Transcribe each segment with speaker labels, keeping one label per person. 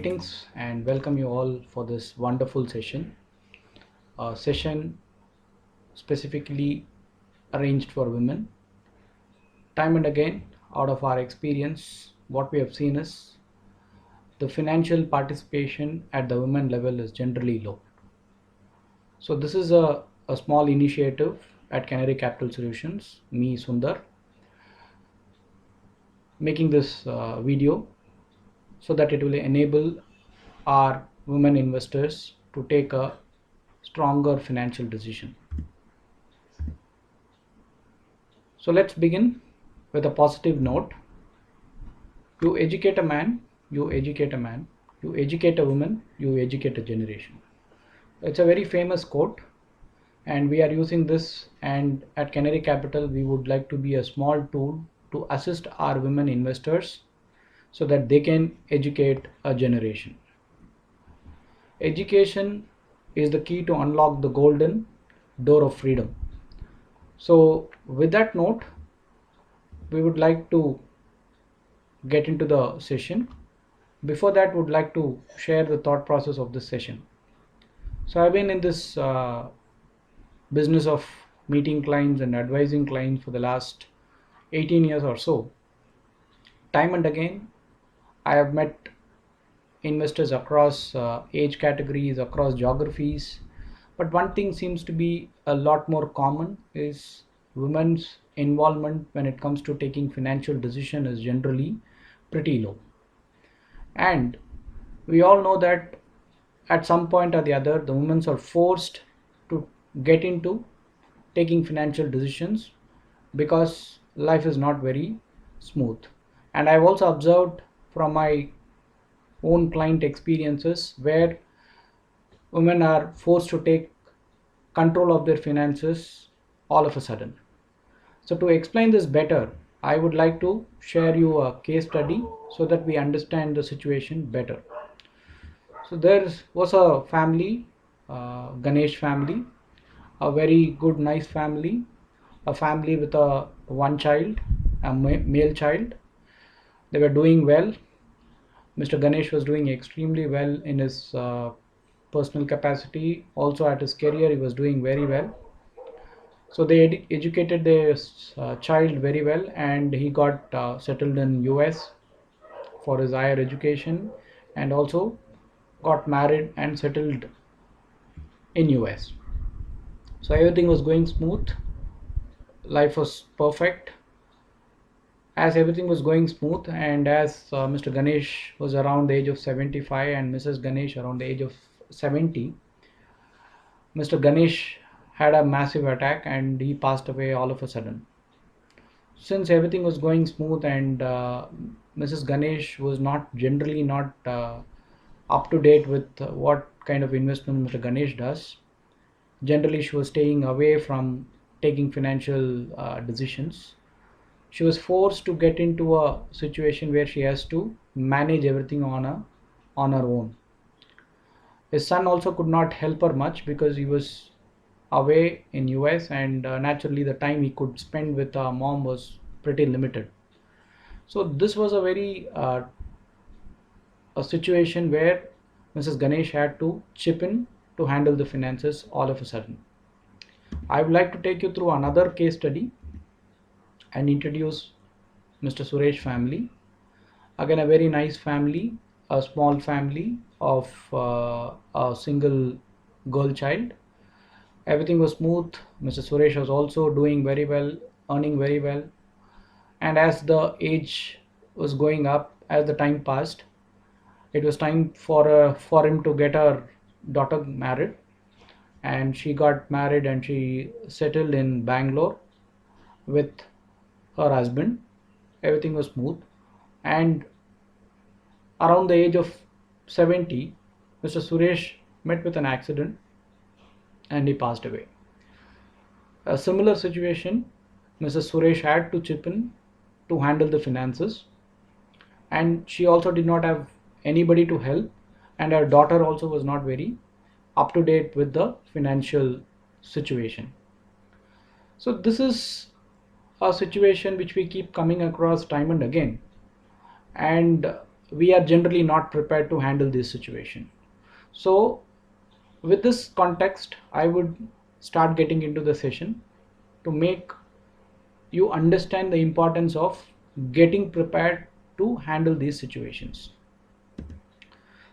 Speaker 1: Greetings and welcome you all for this wonderful session. A session specifically arranged for women. Time and again, out of our experience, what we have seen is the financial participation at the women level is generally low. So this is a small initiative at Canary Capital Solutions, me Sundar, making this video so that it will enable our women investors to take a stronger financial decision. So let's begin with a positive note. You educate a man, you educate a man, you educate a woman, you educate a generation. It's a very famous quote, and we are using this, and at Canary Capital we would like to be a small tool to assist our women investors so that they can educate a generation. Education is the key to unlock the golden door of freedom. So with that note, we would like to get into the session. Before that, would like to share the thought process of this session. So I've been in this business of meeting clients and advising clients for the last 18 years or so. Time and again, I have met investors across age categories, across geographies, but one thing seems to be a lot more common is women's involvement when it comes to taking financial decision is generally pretty low. And we all know that at some point or the other, the women are forced to get into taking financial decisions because life is not very smooth. And I've also observed from my own client experiences where women are forced to take control of their finances all of a sudden. So to explain this better, I would like to share you a case study so that we understand the situation better. So there was a family, Ganesh family, a very good, nice family, a family with a one child, a male child. They were doing well. Mr. Ganesh was doing extremely well in his personal capacity. Also at his career, he was doing very well. So they educated their child very well, and he got settled in US for his higher education, and also got married and settled in US. So everything was going smooth, life was perfect. As everything was going smooth, and as Mr. Ganesh was around the age of 75 and Mrs. Ganesh around the age of 70, Mr. Ganesh had a massive attack and he passed away all of a sudden. Since everything was going smooth and Mrs. Ganesh was not generally not up to date with what kind of investment Mr. Ganesh does, generally she was staying away from taking financial decisions. She was forced to get into a situation where she has to manage everything on her own. His son also could not help her much because he was away in US, and naturally the time he could spend with our mom was pretty limited. So this was a situation where Mrs. Ganesh had to chip in to handle the finances all of a sudden. I would like to take you through another case study and introduce Mr. Suresh family. Again, a very nice family, a small family of a single girl child. Everything was smooth. Mr. Suresh was also doing very well, earning very well. And as the age was going up, as the time passed, it was time for him to get her daughter married. And she got married and she settled in Bangalore with her husband. Everything was smooth. And around the age of 70, Mr. Suresh met with an accident and he passed away. A similar situation, Mrs. Suresh had to chip in to handle the finances, and she also did not have anybody to help, and her daughter also was not very up to date with the financial situation. So this is a situation which we keep coming across time and again, and we are generally not prepared to handle this situation. So with this context, I would start getting into the session to make you understand the importance of getting prepared to handle these situations.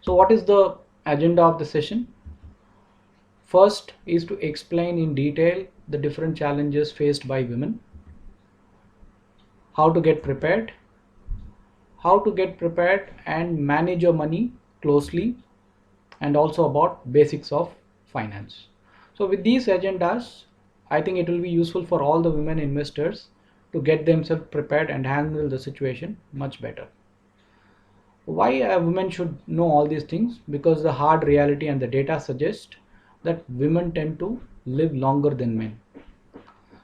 Speaker 1: So what is the agenda of the session? First is to explain in detail the different challenges faced by women, how to get prepared, and manage your money closely, and also about basics of finance. So with these agendas, I think it will be useful for all the women investors to get themselves prepared and handle the situation much better. Why a woman should know all these things? Because the hard reality and the data suggest that women tend to live longer than men.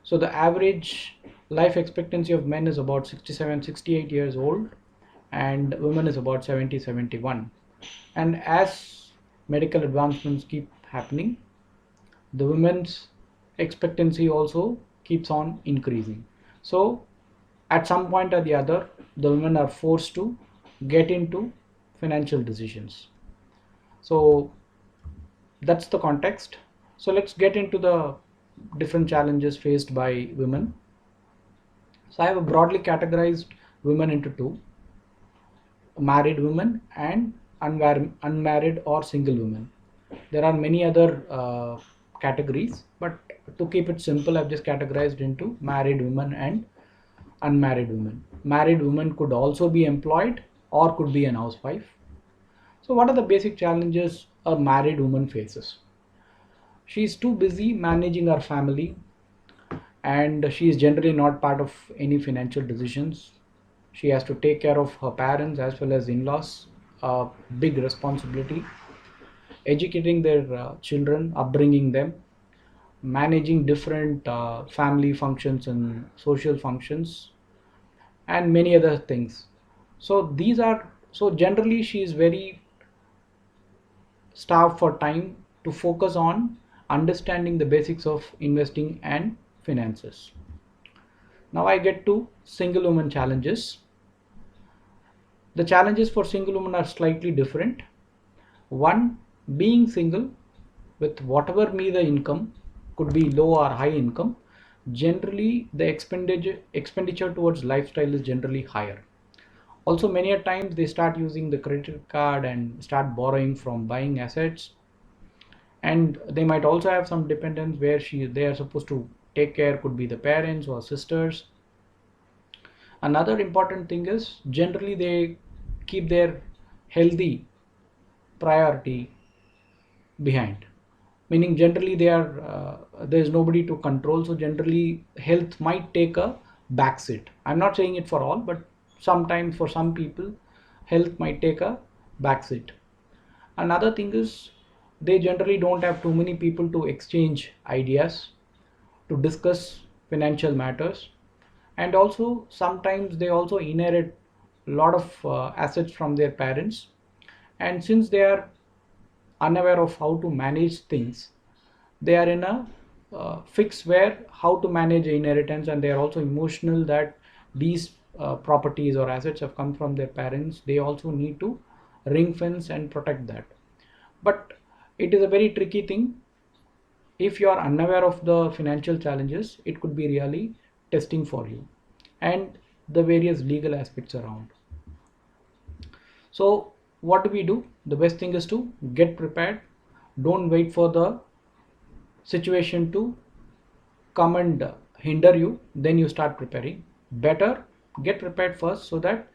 Speaker 1: So the average life expectancy of men is about 67, 68 years old, and women is about 70, 71. And as medical advancements keep happening, the women's expectancy also keeps on increasing. So at some point or the other, the women are forced to get into financial decisions. So that's the context. So let's get into the different challenges faced by women. So I have broadly categorized women into two: married women and unmarried or single women. There are many other categories, but to keep it simple, I've just categorized into married women and unmarried women. Married women could also be employed or could be an housewife. So what are the basic challenges a married woman faces? She is too busy managing her family, and she is generally not part of any financial decisions. She has to take care of her parents as well as in-laws, a big responsibility, educating their children, upbringing them, managing different family functions and social functions, and many other things. So generally she is very starved for time to focus on understanding the basics of investing and finances. Now I get to single woman challenges. The challenges for single women are slightly different. One, being single with whatever be the income, could be low or high income, generally the expenditure towards lifestyle is generally higher. Also, many a times they start using the credit card and start borrowing from buying assets, and they might also have some dependents where they are supposed to take care, could be the parents or sisters. Another important thing is generally they keep their healthy priority behind, meaning generally they are there is nobody to control, so generally health might take a backseat. I'm not saying it for all, but sometimes for some people health might take a backseat. Another thing is they generally don't have too many people to exchange ideas, to discuss financial matters, and also sometimes they also inherit a lot of assets from their parents, and since they are unaware of how to manage things, they are in a fix where how to manage inheritance, and they are also emotional that these properties or assets have come from their parents. They also need to ring fence and protect that, but it is a very tricky thing. If you are unaware of the financial challenges, it could be really testing for you, and the various legal aspects around. So what do we do? The best thing is to get prepared. Don't wait for the situation to come and hinder you, then you start preparing. Better get prepared first, so that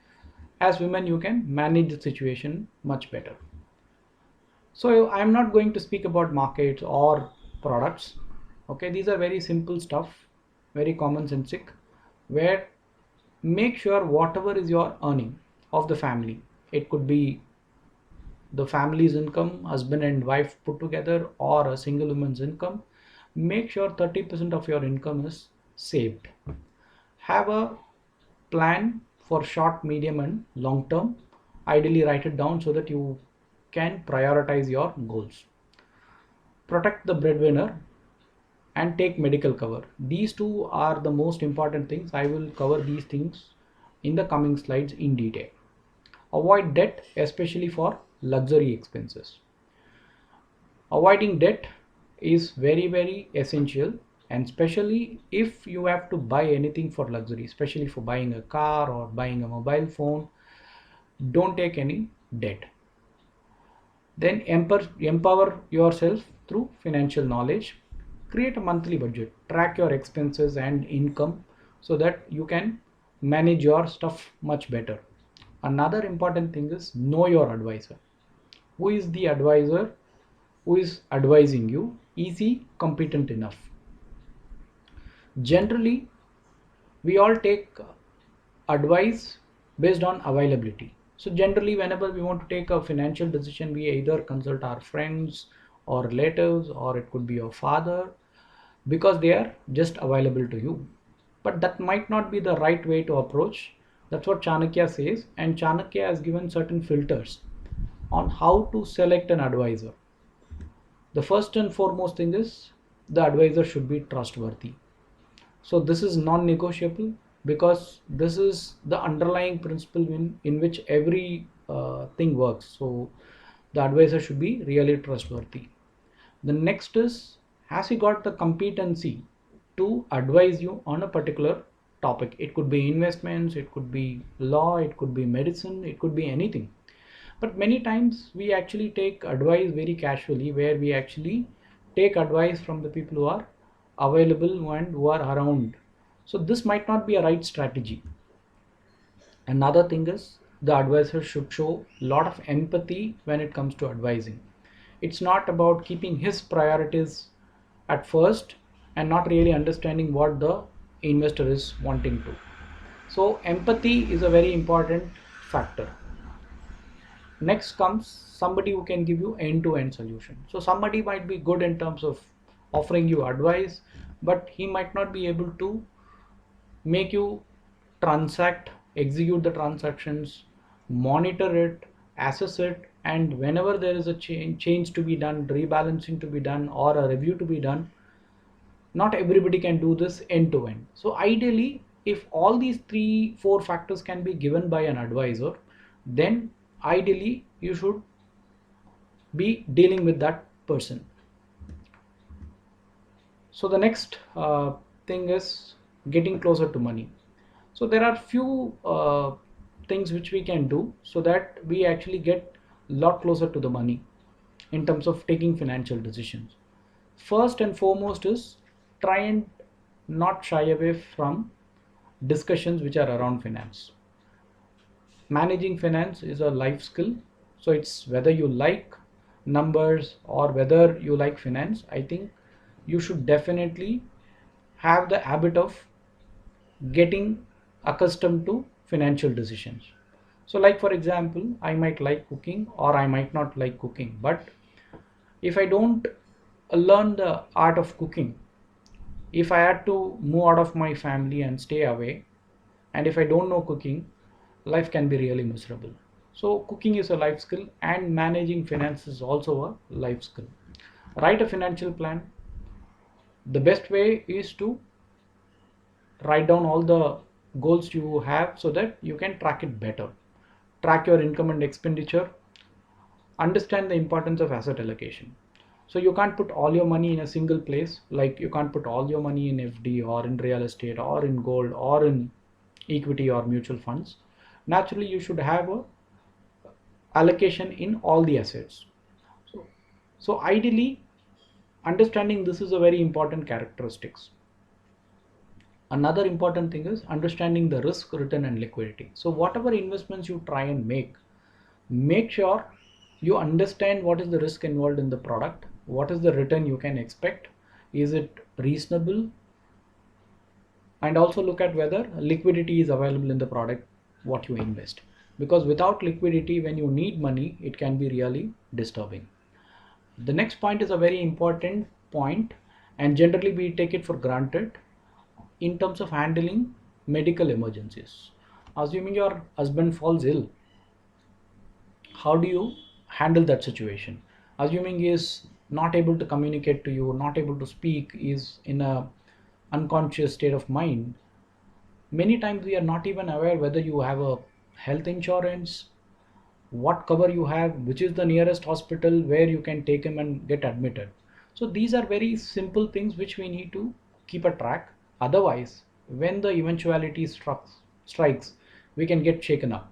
Speaker 1: as women you can manage the situation much better. So I'm not going to speak about markets or products. Okay, these are very simple stuff, very common sensic, where make sure whatever is your earning of the family, it could be the family's income, husband and wife put together, or a single woman's income, make sure 30% of your income is saved. Have a plan for short, medium, and long term. Ideally, write it down so that you can prioritize your goals. Protect the breadwinner and take medical cover. These two are the most important things. I will cover these things in the coming slides in detail. Avoid debt, especially for luxury expenses. Avoiding debt is very essential, and especially if you have to buy anything for luxury, especially for buying a car or buying a mobile phone, don't take any debt. Then empower yourself through financial knowledge. Create a monthly budget, track your expenses and income so that you can manage your stuff much better. Another important thing is know your advisor. Who is the advisor who is advising you? Is he competent enough? Generally, we all take advice based on availability. So generally, whenever we want to take a financial decision, we either consult our friends or relatives, or it could be your father, because they are just available to you. But that might not be the right way to approach. That's what Chanakya says, and Chanakya has given certain filters on how to select an advisor. The first and foremost thing is the advisor should be trustworthy. So this is non-negotiable, because this is the underlying principle in which every thing works. So the advisor should be really trustworthy. The next is, has he got the competency to advise you on a particular topic? It could be investments, it could be law, it could be medicine, it could be anything. But many times we actually take advice very casually, where we actually take advice from the people who are available and who are around. So this might not be a right strategy. Another thing is, the advisor should show a lot of empathy when it comes to advising. It's not about keeping his priorities at first and not really understanding what the investor is wanting to. So empathy is a very important factor. Next comes somebody who can give you end-to-end solution. So somebody might be good in terms of offering you advice, but he might not be able to make you transact, execute the transactions, monitor it, assess it, and whenever there is a change to be done, rebalancing to be done, or a review to be done, not everybody can do this end to end. So ideally, if all these 3 4 factors can be given by an advisor, then ideally you should be dealing with that person. So the next thing is getting closer to money. So there are few things which we can do so that we actually get a lot closer to the money in terms of taking financial decisions. First and foremost is, try and not shy away from discussions which are around finance. Managing finance is a life skill. So it's whether you like numbers or whether you like finance, I think you should definitely have the habit of getting accustomed to financial decisions. So like for example, I might like cooking or I might not like cooking, but if I don't learn the art of cooking, if I had to move out of my family and stay away, and if I don't know cooking, life can be really miserable. So cooking is a life skill, and managing finance is also a life skill. Write a financial plan. The best way is to write down all the goals you have so that you can track it better. Track your income and expenditure. Understand the importance of asset allocation. So you can't put all your money in a single place, like you can't put all your money in FD or in real estate or in gold or in equity or mutual funds. Naturally, you should have a allocation in all the assets. So ideally, understanding this is a very important characteristics. Another important thing is understanding the risk, return, and liquidity. So whatever investments you try and make sure you understand what is the risk involved in the product, what is the return you can expect, is it reasonable, and also look at whether liquidity is available in the product what you invest, because without liquidity, when you need money, it can be really disturbing. The next point is a very important point, and generally we take it for granted in terms of handling medical emergencies. Assuming your husband falls ill, how do you handle that situation? Assuming he is not able to communicate to you, not able to speak, is in a unconscious state of mind, many times we are not even aware whether you have a health insurance, what cover you have, which is the nearest hospital where you can take him and get admitted. So these are very simple things which we need to keep a track. Otherwise, when the eventuality strikes, we can get shaken up.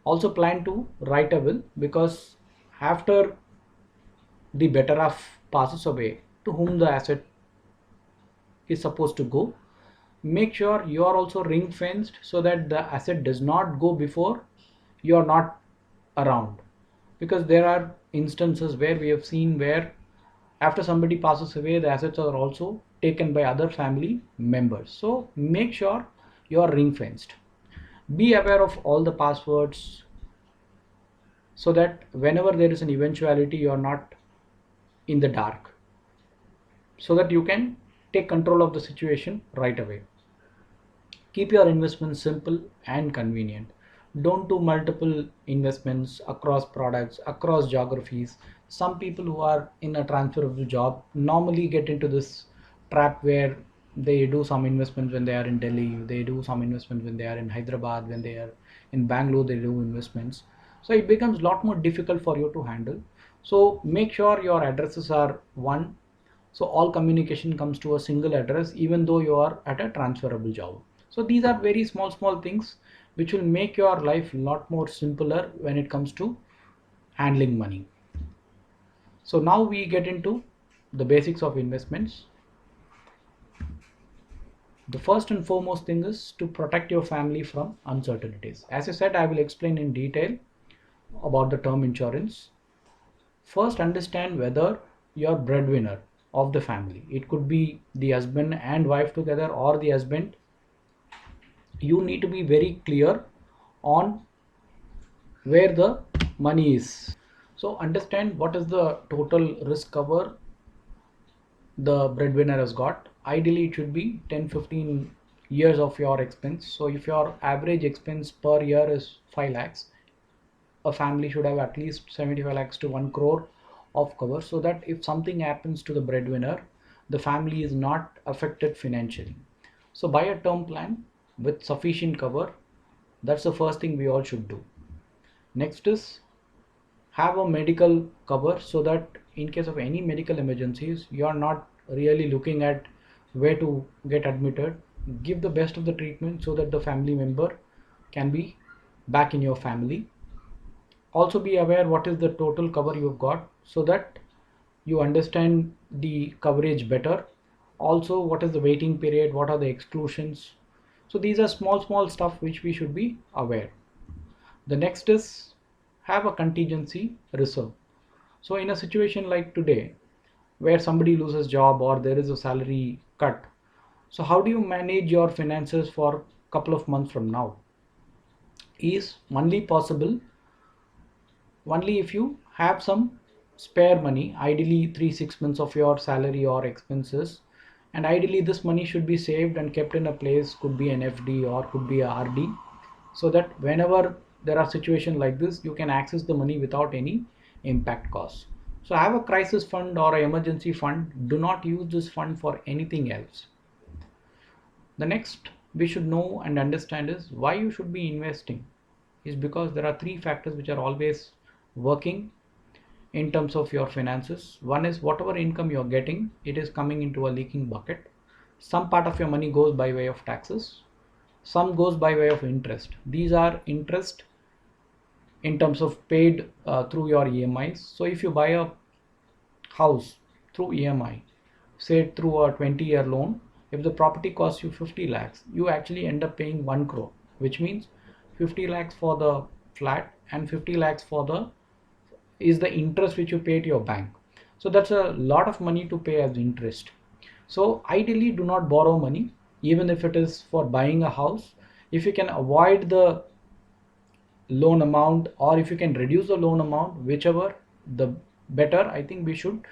Speaker 1: Also plan to write a will, because after the better off passes away, to whom the asset is supposed to go, make sure you are also ring fenced so that the asset does not go before you are not around. Because there are instances where we have seen where after somebody passes away, the assets are also taken by other family members. So make sure you are ring fenced. Be aware of all the passwords so that whenever there is an eventuality, you are not in the dark, so that you can take control of the situation right away. Keep your investments simple and convenient. Don't do multiple investments across products, across geographies. Some people who are in a transferable job normally get into this trap where they do some investments when they are in Delhi, they do some investments when they are in Hyderabad, when they are in Bangalore, they do investments. So it becomes a lot more difficult for you to handle. So make sure your addresses are one, so all communication comes to a single address even though you are at a transferable job. So these are very small things which will make your life a lot more simpler when it comes to handling money. So now we get into the basics of investments. The first and foremost thing is to protect your family from uncertainties. As I said, I will explain in detail about the term insurance. First, understand whether you're breadwinner of the family. It could be the husband and wife together, or the husband. You need to be very clear on where the money is. So understand what is the total risk cover the breadwinner has got. Ideally, it should be 10-15 years of your expense. So if your average expense per year is 5 lakhs, a family should have at least 75 lakhs to 1 crore of cover, so that if something happens to the breadwinner, the family is not affected financially. So buy a term plan with sufficient cover. That's the first thing we all should do. Next is have a medical cover, so that in case of any medical emergencies, you are not really looking at where to get admitted. Give the best of the treatment so that the family member can be back in your family. Also be aware what is the total cover you've got, so that you understand the coverage better. Also, what is the waiting period, what are the exclusions. So these are small stuff which we should be aware. The next is have a contingency reserve. So in a situation like today where somebody loses job or there is a salary cut, so how do you manage your finances for a couple of months from now? Is only possible only if you have some spare money, ideally 3-6 months of your salary or expenses. And ideally this money should be saved and kept in a place, could be an FD or could be a RD, so that whenever there are situations like this, you can access the money without any impact cost. So have a crisis fund or an emergency fund. Do not use this fund for anything else. The next we should know and understand is why you should be investing, is because there are three factors which are always working in terms of your finances. One is whatever income you're getting, it is coming into a leaking bucket. Some part of your money goes by way of taxes, some goes by way of interest. These are interest in terms of paid through your EMIs. So if you buy a house through EMI, say through a 20-year loan, if the property costs you 50 lakhs, you actually end up paying 1 crore, which means 50 lakhs for the flat and 50 lakhs for the is the interest which you pay to your bank. So that's a lot of money to pay as interest. So ideally do not borrow money, even if it is for buying a house. If you can avoid the loan amount, or if you can reduce the loan amount, whichever the better, I think we should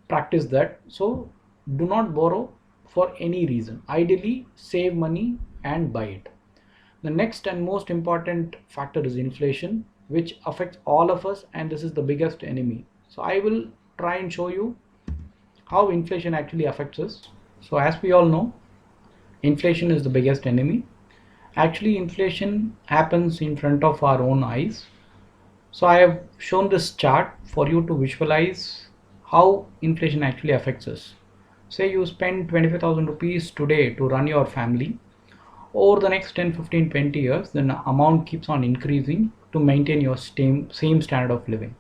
Speaker 1: practice that. So do not borrow for any reason. Ideally save money and buy it. The next and most important factor is inflation, which affects all of us, and this is the biggest enemy. So I will try and show you how inflation actually affects us. So as we all know, inflation is the biggest enemy. Actually, inflation happens in front of our own eyes. So I have shown this chart for you to visualize how inflation actually affects us. Say you spend 25,000 rupees today to run your family. Over the next 10, 15, 20 years, the amount keeps on increasing to maintain your same standard of living.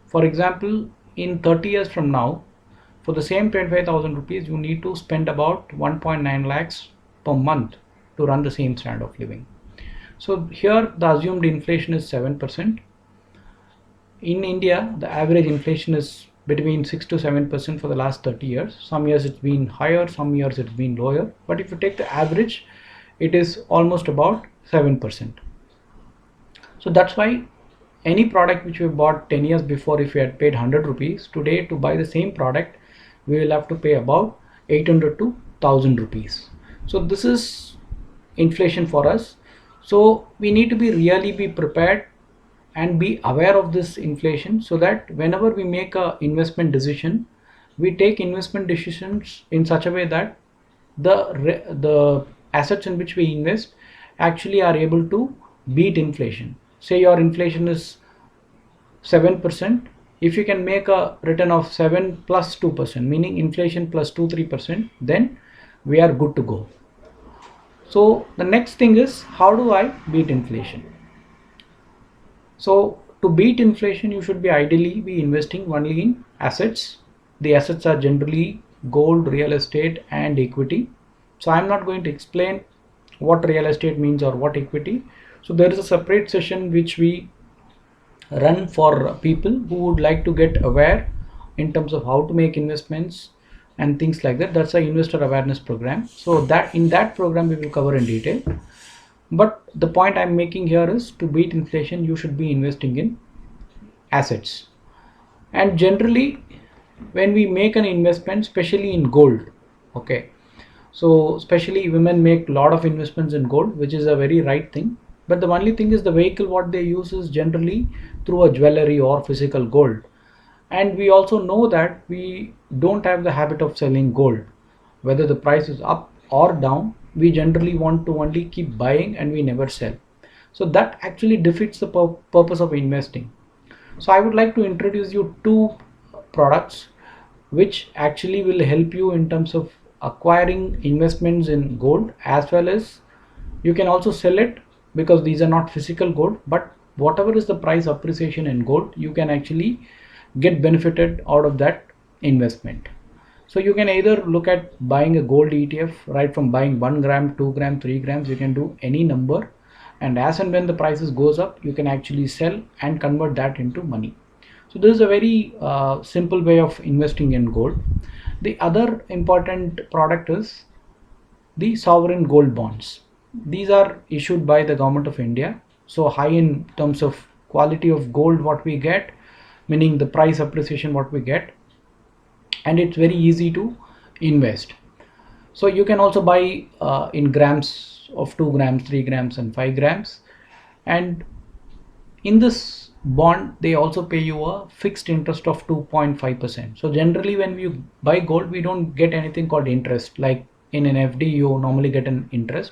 Speaker 1: For example, in 30 years from now, for the same 25,000 rupees, you need to spend about 1.9 lakhs per month to run the same standard of living. So here the assumed inflation is 7%. In India, the average inflation is between 6 to 7% for the last 30 years. Some years it's been higher, some years it's been lower. But if you take the average, it is almost about 7%. So that's why any product which we bought 10 years before, if we had paid 100 rupees, today to buy the same product, we will have to pay about 800 to 1000 rupees. So this is inflation for us. So we need to be really be prepared and be aware of this inflation, so that whenever we make a investment decision, we take investment decisions in such a way that the assets in which we invest actually are able to beat inflation. Say your inflation is 7%. If you can make a return of 7 plus 2%, meaning inflation plus 2-3%, then we are good to go. So the next thing is, how do I beat inflation? So to beat inflation, you should be ideally be investing only in assets. The assets are generally gold, real estate, and equity. So I'm not going to explain what real estate means or what equity. So there is a separate session which we run for people who would like to get aware in terms of how to make investments and things like that. That's a investor awareness program. So that in that program we will cover in detail. But the point I'm making here is, to beat inflation, you should be investing in assets. And generally, when we make an investment, especially in gold, okay, so especially women make a lot of investments in gold, which is a very right thing. But the only thing is, the vehicle what they use is generally through a jewelry or physical gold. And we also know that we don't have the habit of selling gold. Whether the price is up or down, we generally want to only keep buying and we never sell. So that actually defeats the purpose of investing. So I would like to introduce you two products which actually will help you in terms of acquiring investments in gold, as well as you can also sell it, because these are not physical gold, but whatever is the price appreciation in gold, you can actually get benefited out of that investment. So you can either look at buying a gold ETF, right from buying 1 gram, 2 gram, 3 grams, you can do any number, and as and when the prices goes up, you can actually sell and convert that into money. So this is a very simple way of investing in gold. The other important product is the sovereign gold bonds. These are issued by the government of India, so high in terms of quality of gold what we get, meaning the price appreciation what we get, and it's very easy to invest. So you can also buy in grams of 2 grams, 3 grams, and 5 grams. And in this bond, they also pay you a fixed interest of 2.5%. So generally, when you buy gold, we don't get anything called interest. Like in an FD, you normally get an interest.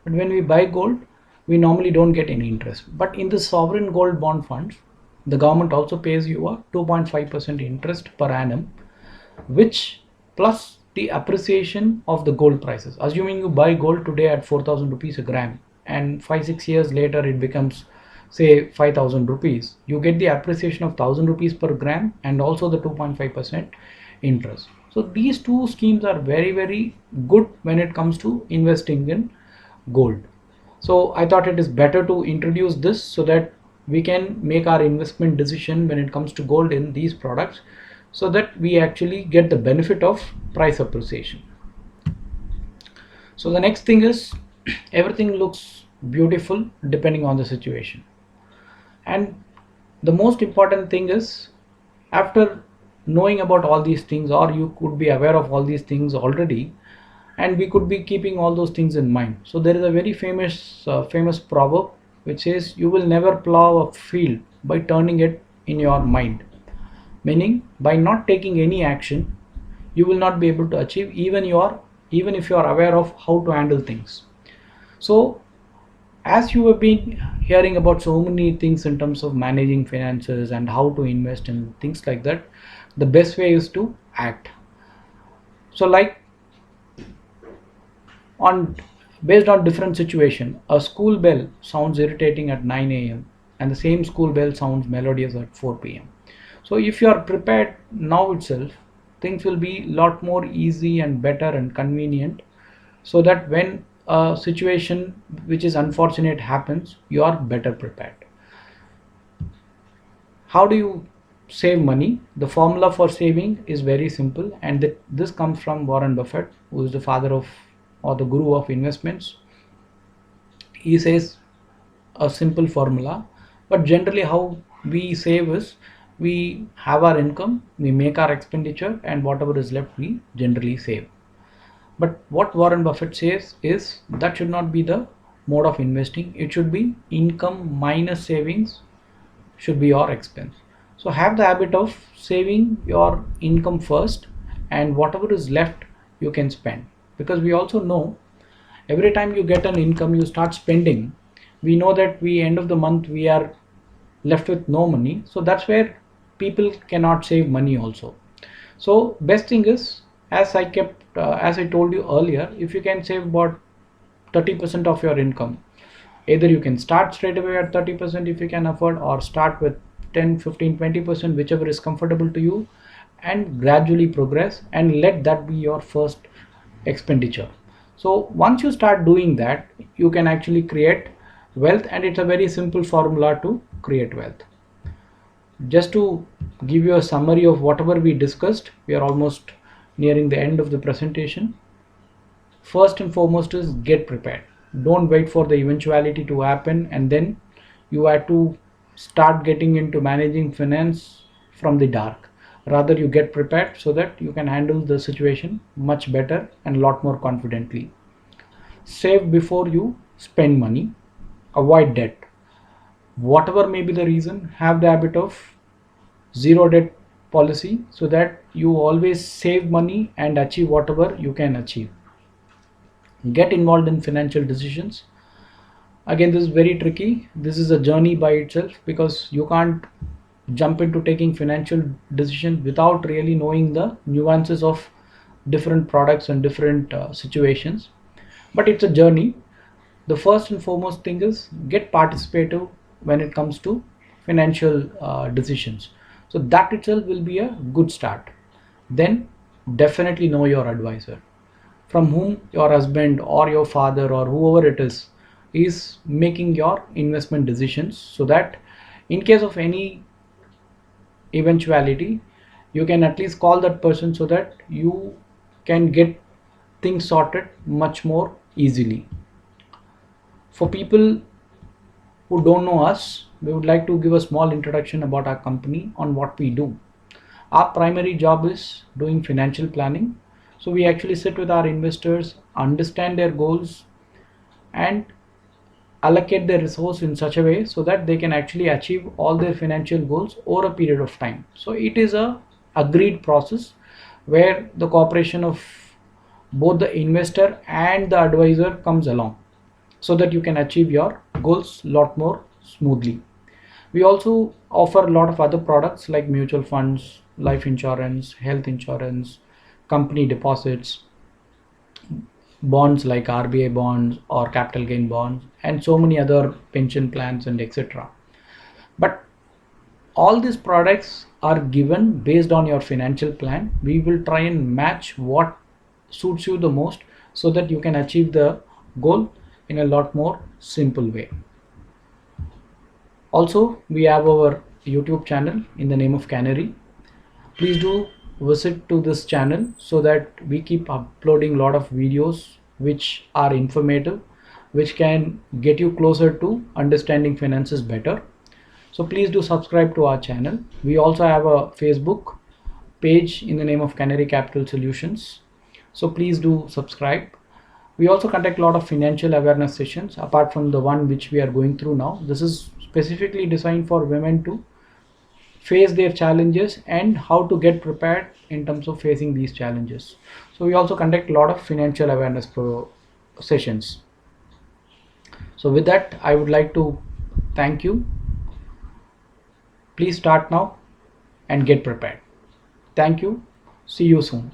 Speaker 1: But when we buy gold, we normally don't get any interest. But in the sovereign gold bond funds, the government also pays you a 2.5% interest per annum, which plus the appreciation of the gold prices. Assuming you buy gold today at 4,000 rupees a gram, and 5-6 years later it becomes say 5,000 rupees, you get the appreciation of 1,000 rupees per gram and also the 2.5% interest. So these two schemes are very, very good when it comes to investing in gold. So I thought it is better to introduce this so that we can make our investment decision when it comes to gold in these products, so that we actually get the benefit of price appreciation. So the next thing is, everything looks beautiful depending on the situation. And the most important thing is, after knowing about all these things, or you could be aware of all these things already, and we could be keeping all those things in mind. So there is a very famous proverb which says, you will never plow a field by turning it in your mind. Meaning, by not taking any action, you will not be able to achieve, even if you are aware of how to handle things. So As you have been hearing about so many things in terms of managing finances and how to invest and things like that, the best way is to act. So like on based on different situation, a school bell sounds irritating at 9 a.m. and the same school bell sounds melodious at 4 p.m. So if you are prepared now itself, things will be a lot more easy and better and convenient, so that when a situation which is unfortunate happens, you are better prepared. How do you save money? The formula for saving is very simple, and this comes from Warren Buffett, who is the father of or the guru of investments. He says a simple formula, but generally how we save is we have our income, we make our expenditure, and whatever is left we generally save. But what Warren Buffett says is that should not be the mode of investing. It should be income minus savings should be your expense. So have the habit of saving your income first, and whatever is left you can spend, because we also know every time you get an income you start spending, we know that we end of the month we are left with no money. So that's where people cannot save money also. So best thing is, as I told you earlier, if you can save about 30% of your income, either you can start straight away at 30% if you can afford, or start with 10, 15, 20%, whichever is comfortable to you, and gradually progress and let that be your first expenditure. So once you start doing that, you can actually create wealth, and it's a very simple formula to create wealth. Just to give you a summary of whatever we discussed, we are almost nearing the end of the presentation. First and foremost is get prepared. Don't wait for the eventuality to happen and then you have to start getting into managing finance from the dark. Rather, you get prepared so that you can handle the situation much better and a lot more confidently. Save before you spend money. Avoid debt. Whatever may be the reason, have the habit of zero debt policy, so that you always save money and achieve whatever you can achieve. Get involved in financial decisions. Again, this is very tricky. This is a journey by itself, because you can't jump into taking financial decisions without really knowing the nuances of different products and different situations. But it's a journey. The first and foremost thing is get participative when it comes to financial decisions. So that itself will be a good start. Then definitely know your advisor, from whom your husband or your father or whoever it is making your investment decisions, so that in case of any eventuality you can at least call that person, so that you can get things sorted much more easily. For people who don't know us, we would like to give a small introduction about our company on what we do. Our primary job is doing financial planning. So we actually sit with our investors, understand their goals, and allocate their resource in such a way so that they can actually achieve all their financial goals over a period of time. So it is a agreed process where the cooperation of both the investor and the advisor comes along, so that you can achieve your goals a lot more smoothly. We also offer a lot of other products like mutual funds, life insurance, health insurance, company deposits, bonds like RBI bonds or capital gain bonds, and so many other pension plans and etc. But all these products are given based on your financial plan. We will try and match what suits you the most, so that you can achieve the goal in a lot more simple way. Also, we have our YouTube channel in the name of Canary. Please do visit to this channel, so that we keep uploading a lot of videos which are informative, which can get you closer to understanding finances better. So please do subscribe to our channel. We also have a Facebook page in the name of Canary Capital Solutions. So please do subscribe. We also conduct a lot of financial awareness sessions apart from the one which we are going through now. This is specifically designed for women to face their challenges and how to get prepared in terms of facing these challenges. So we also conduct a lot of financial awareness sessions. So with that, I would like to thank you. Please start now and get prepared. Thank you. See you soon.